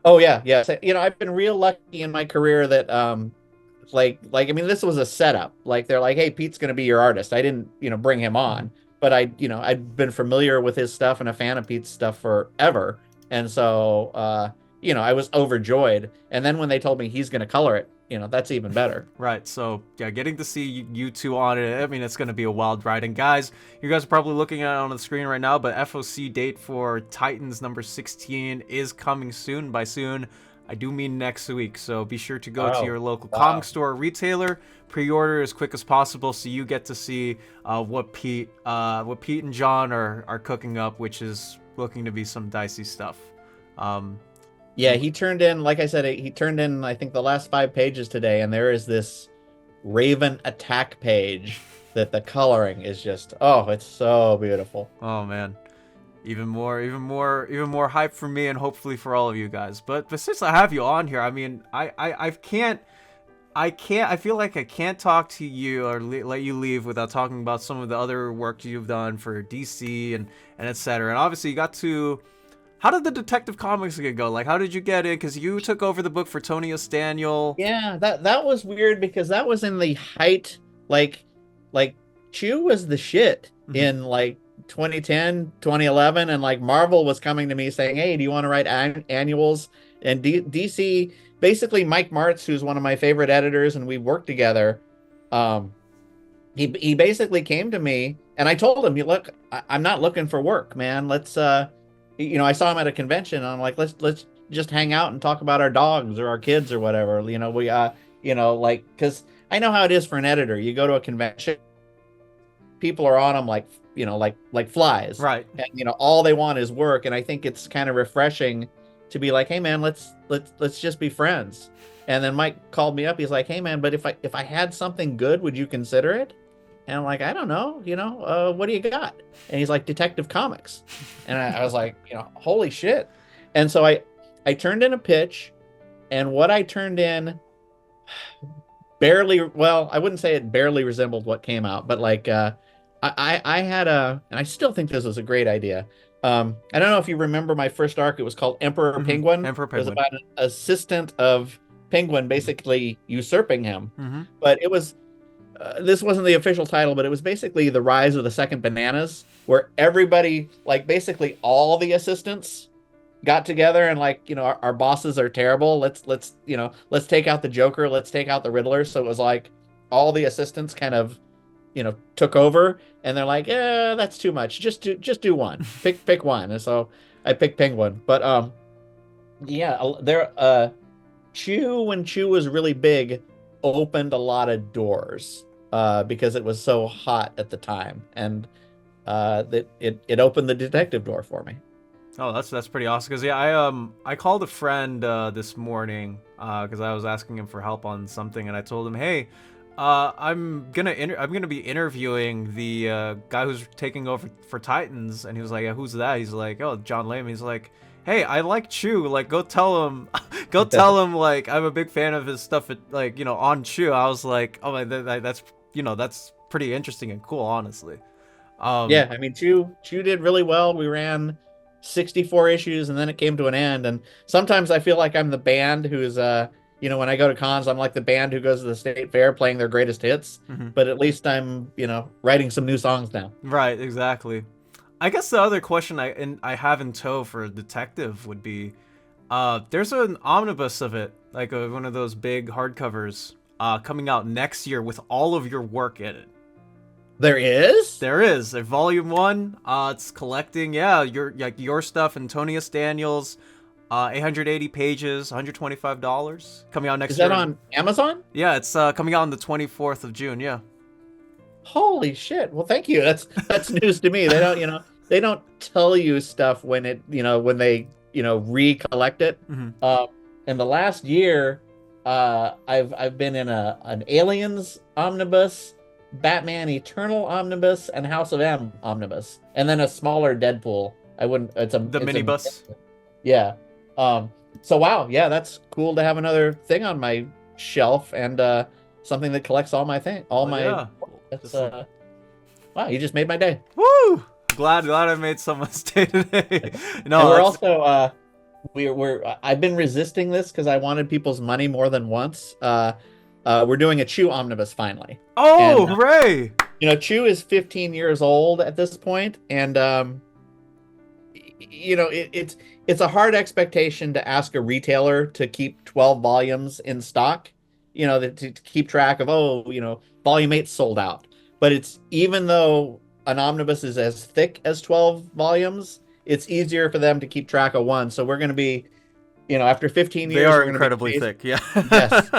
Oh yeah, yeah. So, I've been real lucky in my career that I mean, this was a setup. Like they're like, hey, Pete's going to be your artist. I didn't, bring him Mhm. on, but I'd been familiar with his stuff and a fan of Pete's stuff forever. And so, I was overjoyed. And then when they told me he's going to color it, that's even better. Right, so yeah, getting to see you two on it, I mean, it's going to be a wild ride. And guys, you guys are probably looking at it on the screen right now, but FOC date for Titans number 16 is coming soon. By soon, I do mean next week. So be sure to go to Oh, your local comic wow. store or retailer, pre-order as quick as possible, so you get to see what Pete and John are cooking up, which is looking to be some dicey stuff. Um, Yeah, he turned in, like I said, he turned in, I think, the last 5 pages today, and there is this Raven attack page that the coloring is just, oh, it's so beautiful. oh man. Even more hype for me and hopefully for all of you guys. But since I have you on here, I mean, I feel like I can't talk to you or let you leave without talking about some of the other work you've done for DC and etc. And obviously you got to. How did the Detective Comics get go? Like, how did you get in? Because you took over the book for Tony Estaniel. Yeah, that was weird because that was in the height, like like Chew was the shit Mhm. in like 2010, 2011, and like Marvel was coming to me saying, "Hey, do you want to write annuals?" And DC, basically Mike Martz, who's one of my favorite editors, and we worked together. Um, he basically came to me, and I told him, look, I'm not looking for work, man. Let's I saw him at a convention, and I'm like, let's just hang out and talk about our dogs or our kids or whatever. We like, because I know how it is for an editor. You go to a convention, people are on them like, like flies, Right. and all they want is work. And I think it's kind of refreshing to be like, hey man, let's just be friends. And then Mike called me up. He's like, hey man, but if I had something good, would you consider it? And I'm like, I don't know, what do you got? And he's like, Detective Comics. And I was like, holy shit. And so I turned in a pitch, and what I turned in barely, well, I wouldn't say it barely resembled what came out, but like I had and I still think this was a great idea. I don't know if you remember my first arc. It was called Emperor Mm-hmm. Penguin. Emperor It was Penguin. about an assistant of Penguin basically usurping him. Mm-hmm. But it was this wasn't the official title, but it was basically the rise of the second bananas, where everybody, like basically all the assistants, got together and like, our bosses are terrible. Let's take out the Joker. Let's take out the Riddler. So it was like all the assistants kind of, took over, and they're like, yeah, that's too much. Just do one. Pick one. And so I picked Penguin. But yeah, there Chew, when Chew was really big, opened a lot of doors because it was so hot at the time, and that it opened the detective door for me. Oh, that's pretty awesome. Cause yeah, I called a friend this morning because I was asking him for help on something, and I told him, hey, I'm gonna be interviewing the guy who's taking over for Titans, and he was like, yeah, who's that? He's like, oh, John Layman. He's like, hey, I like Chew. Like, go tell him, go tell him like I'm a big fan of his stuff. At, like, on Chew. I was like, oh my, that's pretty interesting and cool, honestly. Um, Yeah, I mean, Chew did really well. We ran 64 issues, and then it came to an end. And sometimes I feel like I'm the band who's when I go to cons, I'm like the band who goes to the state fair playing their greatest hits. mhm. But at least I'm, writing some new songs now. Right, exactly. I guess the other question I have in tow for a detective would be, there's an omnibus of it, like one of those big hardcovers, coming out next year with all of your work in it. There is? There is a volume one. It's collecting, yeah, your stuff, Antonius Daniels, 880 pages, $125, coming out Is next that year. on Amazon? Yeah, it's coming out on the 24th of June. Yeah. Holy shit. Well, thank you. That's news to me. They don't, they don't tell you stuff when when they recollect it. Hmm. Uh, in the last year, I've been in an Aliens omnibus, Batman Eternal omnibus, and House of M omnibus, and then a smaller Deadpool. I wouldn't. The It's a minibus. yeah. Um. So wow, yeah, that's cool to have another thing on my shelf and something that collects all Oh my. yeah. That's Just wow, you just made my day. woo. Glad I made someone's day today. And No, we're that's also I've been resisting this because I wanted people's money more than once. We're doing a Chew omnibus finally, oh and hooray! Chew is 15 years old at this point, and it's a hard expectation to ask a retailer to keep 12 volumes in stock, to keep track of, volume 8 sold out. But it's even though an omnibus is as thick as 12 volumes, it's easier for them to keep track of one. So we're going to be, after 15 They years, are we're going to incredibly be thick. Yeah. yes.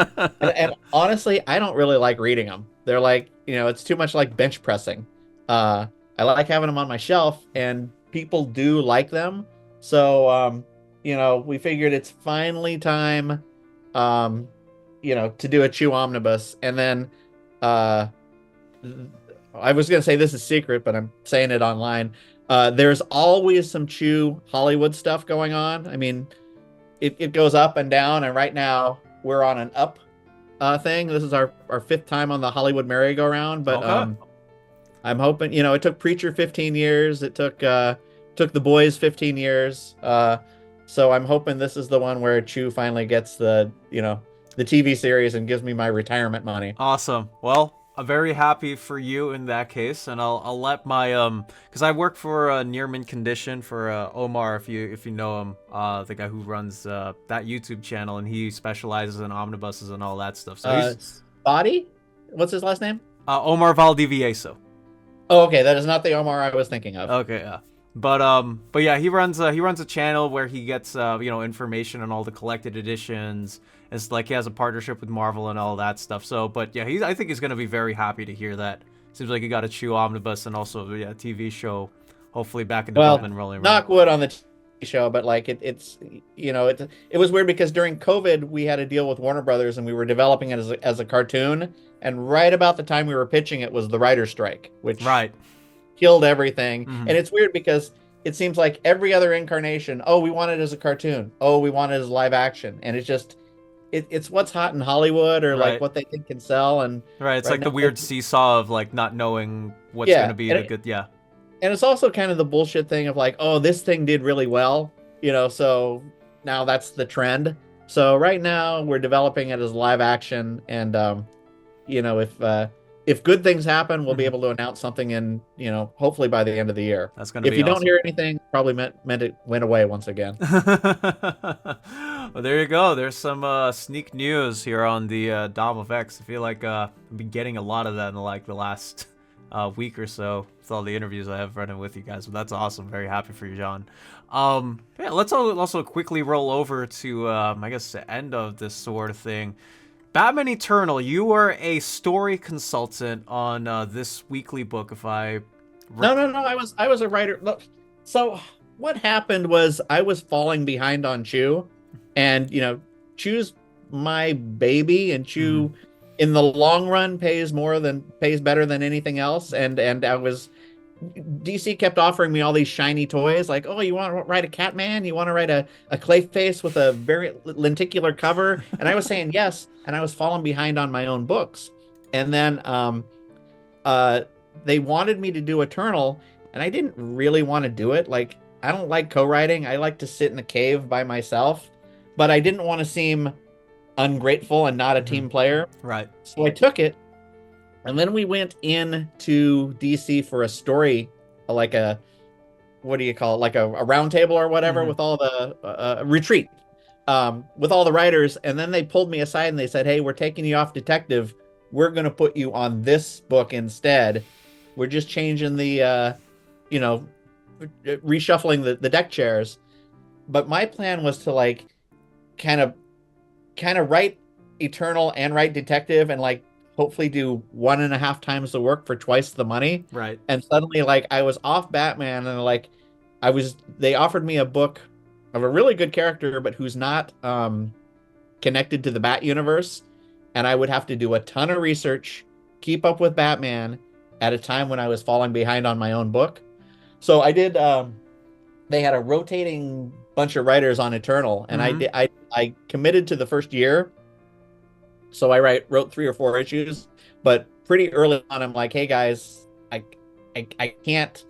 And honestly, I don't really like reading them. They're like, it's too much like bench pressing. I like having them on my shelf, and people do like them. So, we figured it's finally time, to do a Chew omnibus. And then, uh, I was going to say this is secret, but I'm saying it online. There's always some Chew Hollywood stuff going on. I mean, it goes up and down, and right now we're on an up thing. This is our fifth time on the Hollywood merry-go-round, but Okay. I'm hoping, it took Preacher 15 years, it took The Boys 15 years, so I'm hoping this is the one where Chew finally gets the TV series and gives me my retirement money. Awesome. Well, I'm very happy for you in that case, and I'll let my because I work for Nearman Condition for Omar, if you know him, the guy who runs that YouTube channel, and he specializes in omnibuses and all that stuff. So he's Spotty? What's his last name? Omar Valdivieso. Oh, okay, that is not the Omar I was thinking of. Okay, yeah. But yeah, he runs a channel where he gets information on all the collected editions. It's like he has a partnership with Marvel and all that stuff. So, but yeah, I think he's gonna be very happy to hear that. Seems like he got a Chew omnibus and also TV show, hopefully back in development rolling around. Knock wood on the TV show, but like it was weird because during COVID we had a deal with Warner Brothers and we were developing it as a cartoon, and right about the time we were pitching it was the writer's strike, which Right. killed everything. Mhm. And it's weird because it seems like every other incarnation, oh, we want it as a cartoon, oh, we want it as live action, and it's just it's what's hot in Hollywood or like Right. what they think can sell. And Right. It's right like the now, weird seesaw of like not knowing what's Yeah, gonna be and the good. Yeah. and it's also kind of the bullshit thing of like, oh, this thing did really well, so now that's the trend. So right now we're developing it as live action, and if good things happen, we'll be Mhm. able to announce something in, hopefully by the end of the year. That's gonna If be you don't awesome. hear anything, probably meant it went away once again. Well, there you go. There's some sneak news here on the Dom of X. I feel like I've been getting a lot of that in like the last week or so with all the interviews I have running with you guys. But that's awesome. Very happy for you, John. Yeah, let's also quickly roll over to I guess the end of this sort of thing. Batman Eternal, you were a story consultant on this weekly book. If I No, no, no. I was a writer. Look, so what happened was I was falling behind on Chew, and Chew's my baby, and Chew, in the long run, pays better than anything else. And DC kept offering me all these shiny toys, like, oh, you want to write a Catman? You want to write a Clayface with a very lenticular cover? And I was saying yes, and I was falling behind on my own books. And then they wanted me to do Eternal, and I didn't really want to do it. Like, I don't like co-writing. I like to sit in a cave by myself, but I didn't want to seem ungrateful and not a team player. Right. So I took it, and then we went in to DC for a story, like a, what do you call it? Like a round table or whatever, with all the retreat, with all the writers. And then they pulled me aside and they said, hey, we're taking you off detective. We're going to put you on this book instead. We're just changing the, reshuffling the deck chairs. But my plan was to like kind of write Eternal and write detective, and like hopefully do 1.5 times the work for twice the money. Right. And suddenly, like, I was off Batman, and like, they offered me a book of a really good character, but who's not connected to the Bat universe, and I would have to do a ton of research, keep up with Batman at a time when I was falling behind on my own book. So I did. They had a rotating bunch of writers on Eternal, and Mhm. I committed to the first year. So I wrote 3 or 4 issues, but pretty early on, I'm like, hey guys, I can't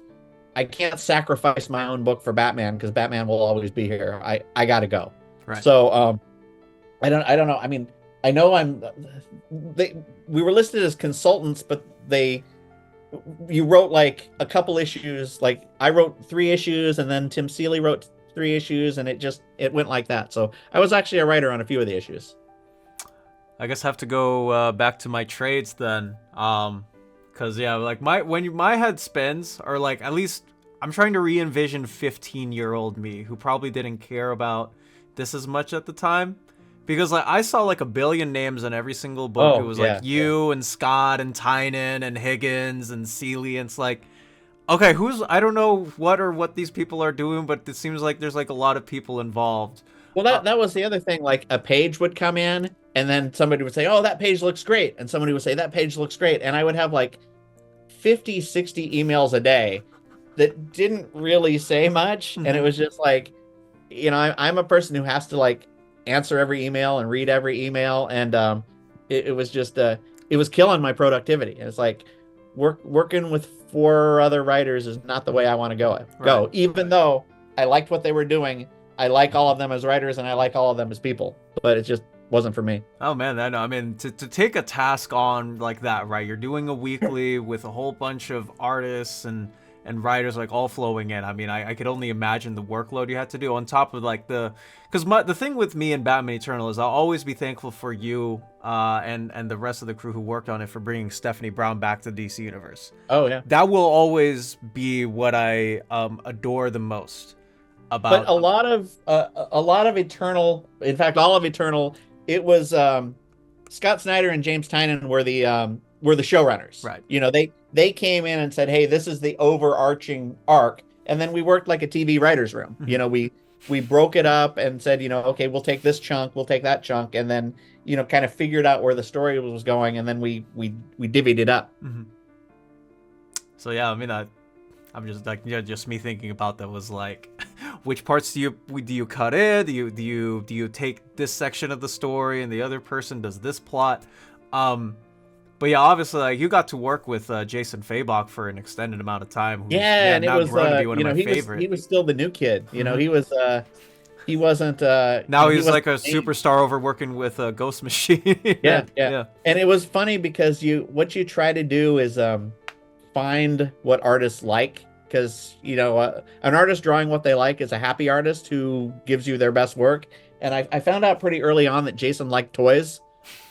sacrifice my own book for Batman because Batman will always be here. I gotta go. Right. So I don't know. I mean, I know we were listed as consultants, but you wrote like a couple issues. Like I wrote 3 issues, and then Tim Seeley wrote 3 issues, and it went like that. So I was actually a writer on a few of the issues. I guess I have to go back to my trades then. Cause yeah, like my head spins, or like at least I'm trying to re-envision 15-year-old me who probably didn't care about this as much at the time. Because like I saw like a billion names in every single book. It Oh was like yeah, yeah. you and Scott and Tynan and Higgins and Seeley, and it's like, okay, I don't know what these people are doing, but it seems like there's like a lot of people involved. Well, that was the other thing. Like a page would come in, and then somebody would say, "Oh, that page looks great," and somebody would say, "That page looks great," and I would have like 50, 60 emails a day that didn't really say much, and it Mhm. was just like, I'm a person who has to like answer every email and read every email, and it was just it was killing my productivity. And it's like working with 4 other writers is not the way I want to go. Right. Even though I liked what they were doing. I like all of them as writers, and I like all of them as people, but it just wasn't for me. Oh man, I know. I mean, to take a task on like that, right? You're doing a weekly with a whole bunch of artists and writers like all flowing in. I mean, I could only imagine the workload you had to do on top of like because the thing with me and Batman Eternal is I'll always be thankful for you and the rest of the crew who worked on it for bringing Stephanie Brown back to the DC universe. Oh yeah. That will always be what I adore the most But about. a lot of Eternal, in fact, all of Eternal, it was Scott Snyder and James Tynion were the showrunners. Right. They came in and said, "Hey, this is the overarching arc," and then we worked like a TV writers' room. We broke it up and said, okay, we'll take this chunk, we'll take that chunk, and then kind of figured out where the story was going, and then we divvied it up. Mm-hmm. So yeah, I mean, I'm just like, just me thinking about that was like, which parts do you cut in? Do you take this section of the story and the other person does this plot? But yeah, obviously, like you got to work with Jason Fabok for an extended amount of time. Who's, Yeah, and it now was grown to be one of my favorite. he was still the new kid. Mhm. He wasn't Now he's wasn't like a superstar over working with Ghost Machine. yeah. Yeah. And it was funny because what you try to do is find what artists like, because an artist drawing what they like is a happy artist who gives you their best work. And I found out pretty early on that Jason liked toys,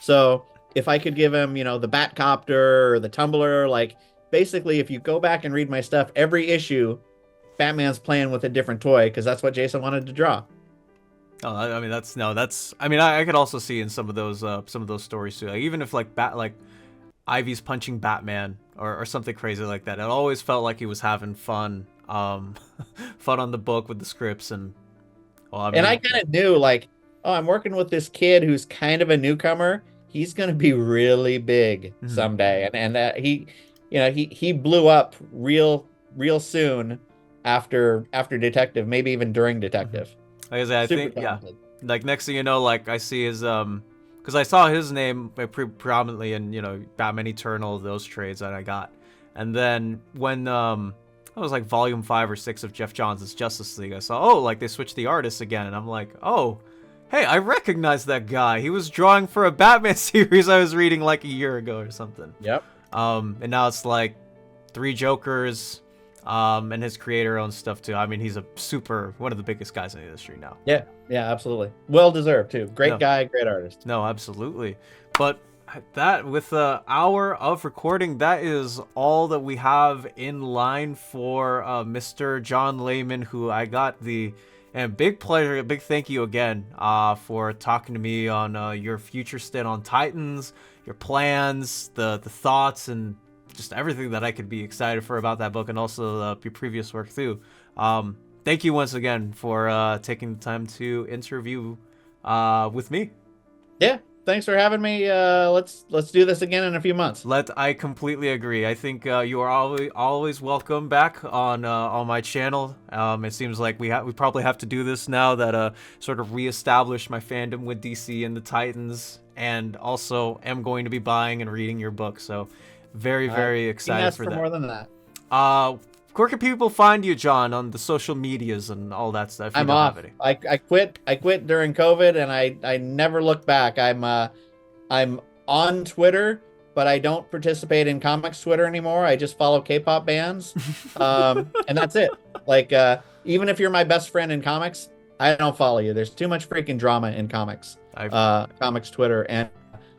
so if I could give him the Batcopter or the Tumbler, like basically if you go back and read my stuff, every issue Batman's playing with a different toy because that's what Jason wanted to draw. Oh, I mean I mean I could also see in some of those stories too. Like even if like Ivy's punching Batman or something crazy like that, it always felt like he was having fun, fun on the book with the scripts and. Well, I mean, And I kind of knew like, oh, I'm working with this kid who's kind of a newcomer. He's going to be really big someday, and he blew up real soon after Detective, maybe even during Detective. Like I said, I Super think talented. yeah. Like next thing you know, like I see his because I saw his name predominantly in Batman Eternal, those trades that I got, and then when it was like volume 5 or 6 of Jeff Johns' Justice League, I saw like they switched the artists again, and I'm like, oh. Hey, I recognize that guy. He was drawing for a Batman series I was reading like a year ago or something. Yep. And now it's like 3 Jokers, and his creator owns stuff too. I mean, he's one of the biggest guys in the industry now. Yeah, absolutely. Well deserved too. Great guy, great artist. No, absolutely. But that with the hour of recording, that is all that we have in line for Mr. John Layman, who I got the And big pleasure, big thank you again for talking to me on your future stint on Titans, your plans, the thoughts, and just everything that I could be excited for about that book, and also your previous work too. Thank you once again for taking the time to interview with me. Yeah, thanks for having me. Let's do this again in a few months. I completely agree. I think you are always welcome back on my channel. It seems like we probably have to do this now that sort of reestablish my fandom with DC and the Titans, and also am going to be buying and reading your book. So very excited for that. More than that. Where can people find you, John, on the social medias and all that stuff? I'm off. I quit during COVID, and I never looked back. I'm on Twitter, but I don't participate in comics Twitter anymore. I just follow K-pop bands, and that's it. Like, even if you're my best friend in comics, I don't follow you. There's too much freaking drama in comics. Comics Twitter, and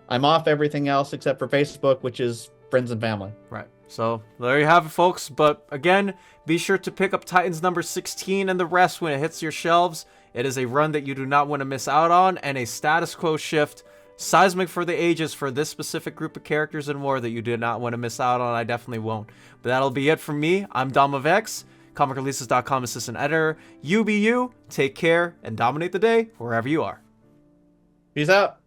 I'm off everything else except for Facebook, which is friends and family. Right. So there you have it, folks. But again, be sure to pick up Titans number 16 and the rest when it hits your shelves. It is a run that you do not want to miss out on, and a status quo shift, seismic for the ages for this specific group of characters and more that you do not want to miss out on. I definitely won't. But that'll be it from me. I'm Dom of X, comicreleases.com assistant editor. You be you, take care, and dominate the day wherever you are. Peace out.